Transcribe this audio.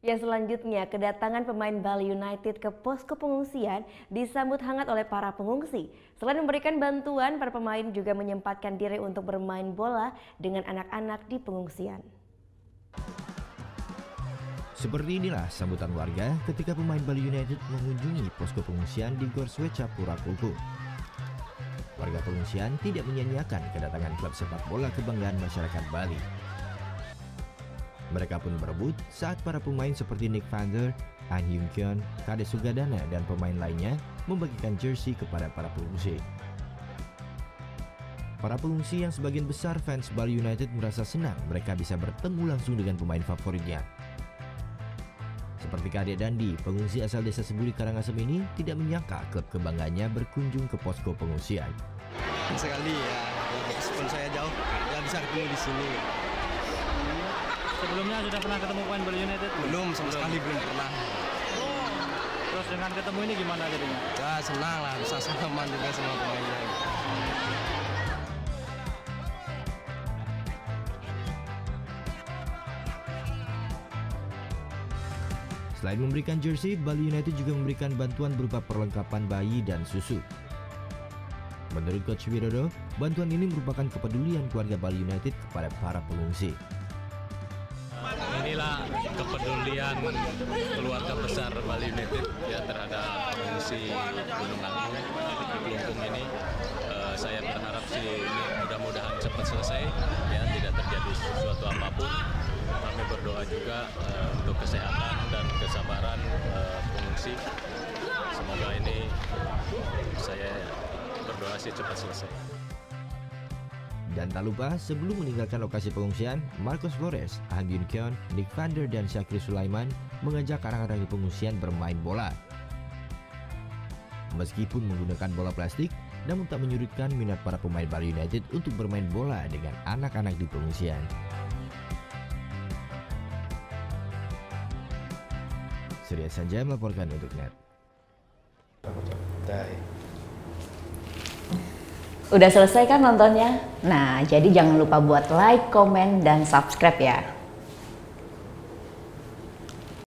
Ya, selanjutnya kedatangan pemain Bali United ke posko pengungsian disambut hangat oleh para pengungsi. Selain memberikan bantuan, para pemain juga menyempatkan diri untuk bermain bola dengan anak-anak di pengungsian. Seperti inilah sambutan warga ketika pemain Bali United mengunjungi posko pengungsian di Gor Sweca Purakuku. Warga pengungsian tidak menyia-nyiakan kedatangan klub sepak bola kebanggaan masyarakat Bali. Mereka pun berebut saat para pemain seperti Nick van der, Han Hyun Kyon, Kade Sugadana, dan pemain lainnya membagikan jersey kepada para pengungsi. Para pengungsi yang sebagian besar fans Bali United merasa senang mereka bisa bertemu langsung dengan pemain favoritnya. Seperti Kade Dandi, pengungsi asal desa Sebuli Karangasem ini tidak menyangka klub kebanggaannya berkunjung ke posko pengungsian. Sekali ya, meskipun saya jauh, ya bisa ketemu di sini. Sebelumnya sudah pernah ketemu pemain Bali United? Belum, sama sekali belum pernah. Terus dengan ketemu ini gimana jadinya? Ya senang lah, bisa salaman juga sama pemainnya. Selain memberikan jersey, Bali United juga memberikan bantuan berupa perlengkapan bayi dan susu. Menurut Coach Widodo, bantuan ini merupakan kepedulian keluarga Bali United kepada para pengungsi. Inilah kepedulian keluarga besar Bali United ya terhadap pengungsi Gunung Agung di Kelungkung ini. Saya berharap sih ini mudah-mudahan cepat selesai ya, tidak terjadi sesuatu apapun. Kami berdoa juga untuk kesehatan dan kesabaran pengungsi. Semoga ini saya berdoa sih cepat selesai. Dan tak lupa, sebelum meninggalkan lokasi pengungsian, Marcos Flores, Han Hyun Kyon, Nick van der, dan Syakri Sulaiman mengajak orang-orang di pengungsian bermain bola. Meskipun menggunakan bola plastik, namun tak menyurutkan minat para pemain Bali United untuk bermain bola dengan anak-anak di pengungsian. Surya Sanjaya melaporkan untuk NET. Udah selesai kan nontonnya? Nah, jadi jangan lupa buat like, komen, dan subscribe ya.